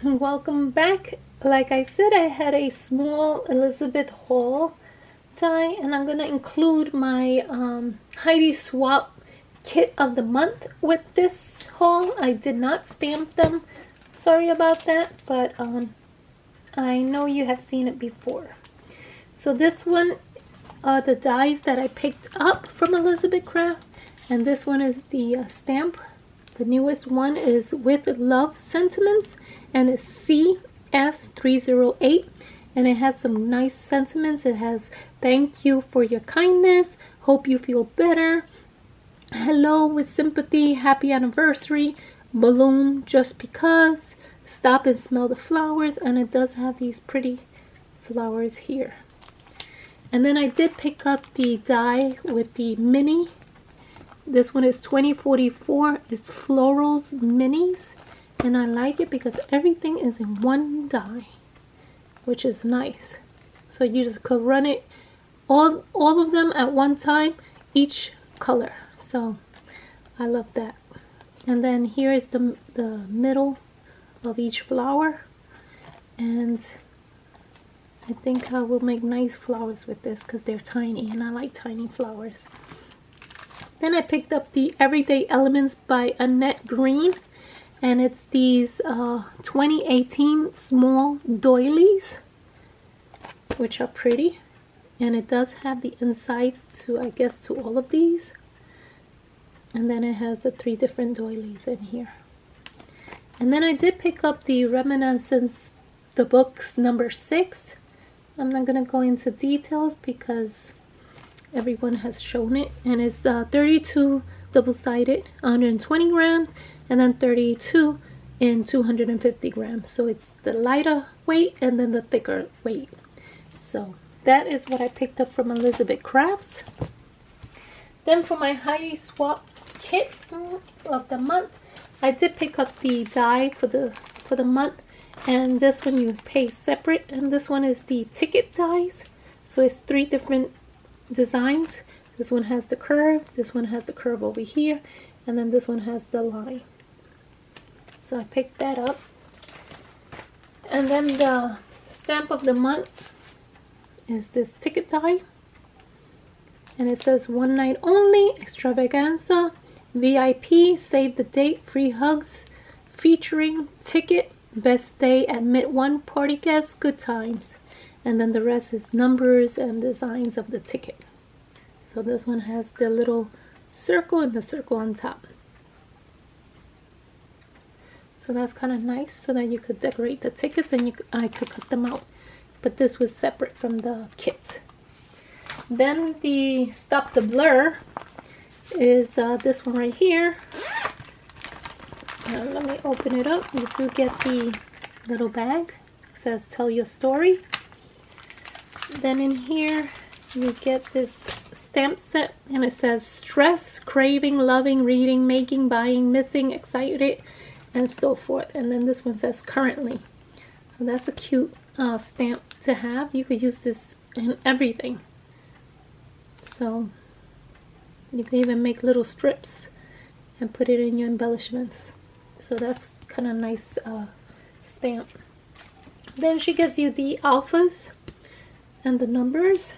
Welcome back. Like I said, I had a small Elizabeth haul die, and I'm gonna include my Heidi Swapp kit of the month with this haul. I did not stamp them. Sorry about that, but I know you have seen it before. So this one are the dies that I picked up from Elizabeth Craft, and this one is the stamp. The newest one is With Love Sentiments, and it's CS308, and it has some nice sentiments. It has thank you for your kindness, hope you feel better, hello with sympathy, happy anniversary, bloom just because, stop and smell the flowers, and it does have these pretty flowers here. And then I did pick up the die with the mini. This one is 2044. It's Florals Minis. And I like it because everything is in one die, which is nice. So you just could run it all of them at one time, each color. So I love that. And then here is the middle of each flower. And I think I will make nice flowers with this because they're tiny, and I like tiny flowers. Then I picked up the Everyday Elements by Annette Green, and it's these 2018 small doilies, which are pretty, and it does have the insides to, I guess, to all of these, and then it has the 3 different doilies in here. And then I did pick up the Reminiscence, the books number 6. I'm not going to go into details because everyone has shown it, and it's 32 double-sided, 120 grams, and then 32 in 250 grams. So it's the lighter weight and then the thicker weight. So that is what I picked up from Elizabeth Crafts. Then for my Heidi Swapp kit of the month, I did pick up the die for the month, and this one you pay separate, and this one is the ticket dies. So it's 3 different designs. This one has the curve, this one has the curve over here, and then this one has the line. So I picked that up. And then the stamp of the month is this ticket die, and it says one night only extravaganza VIP, save the date, free hugs featuring ticket, best day at mid-1 party guests, good times. And then the rest is numbers and designs of the ticket. So this one has the little circle and the circle on top. So that's kind of nice, so that you could decorate the tickets, and I could cut them out. But this was separate from the kit. Then the Stop the Blur is this one right here. Now let me open it up. You do get the little bag. It says tell your story. Then in here you get this stamp set, and it says stress, craving, loving, reading, making, buying, missing, excited, and so forth. And then this one says currently. So that's a cute stamp to have. You could use this in everything. So you can even make little strips and put it in your embellishments. So that's kind of nice stamp. Then she gives you the alphas and the numbers,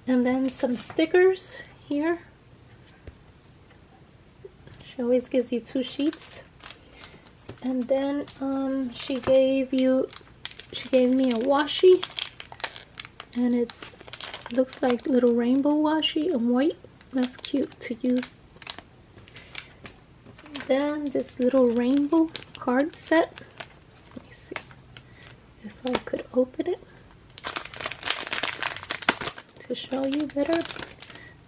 and then some stickers here. She always gives you 2 sheets. And then she gave me a washi, and it looks like little rainbow washi in white. That's cute to use. Then this little rainbow card set. Let me see if I could open it to show you better.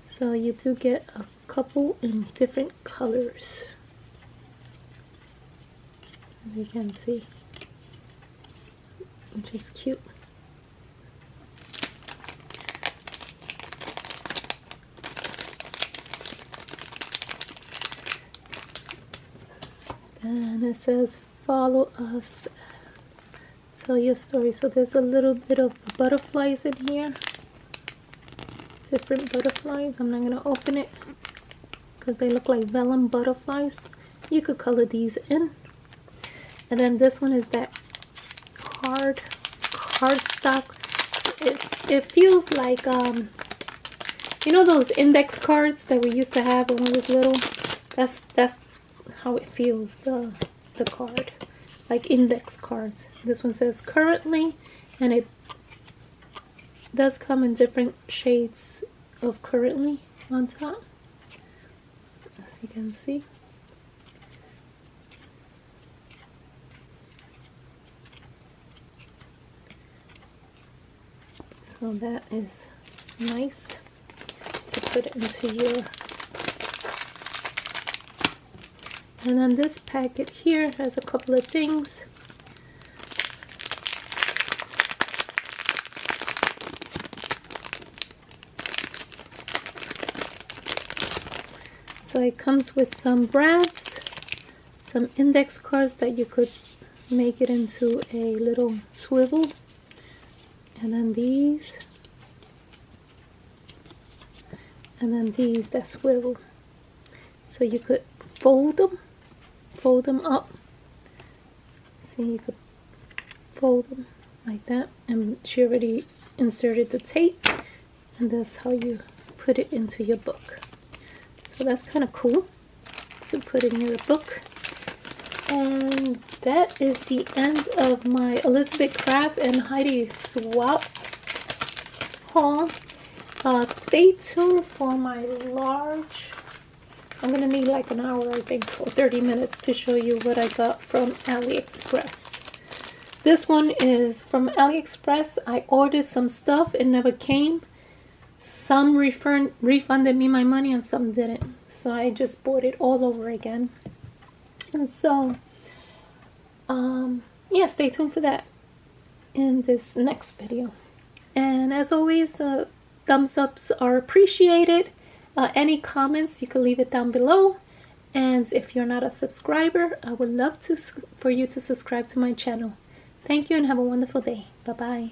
So you do get a couple in different colors, as you can see, which is cute. And it says follow us, tell your story. So there's a little bit of butterflies in here, different butterflies. I'm not going to open it because they look like vellum butterflies. You could color these in. And then this one is that cardstock. It feels like you know those index cards that we used to have when we was little. That's how it feels, the card, like index cards. This one says currently, and it does come in different shades of currently on top, as you can see. So that is nice to put it into your. And then this packet here has a couple of things. So it comes with some brads, some index cards that you could make it into a little swivel, and then these, and then these that swivel. So you could fold them up. See, you could fold them like that, and she already inserted the tape, and that's how you put it into your book. So that's kind of cool to put in your book. And that is the end of my Elizabeth Craft and Heidi Swapp haul. Stay tuned for my large. I'm gonna need like an hour, I think, or 30 minutes to show you what I got from AliExpress. This one is from AliExpress. I ordered some stuff, it never came. Some refunded me my money and some didn't. So I just bought it all over again. And so, yeah, stay tuned for that in this next video. And as always, thumbs ups are appreciated. Any comments, you can leave it down below. And if you're not a subscriber, I would love for you to subscribe to my channel. Thank you and have a wonderful day. Bye-bye.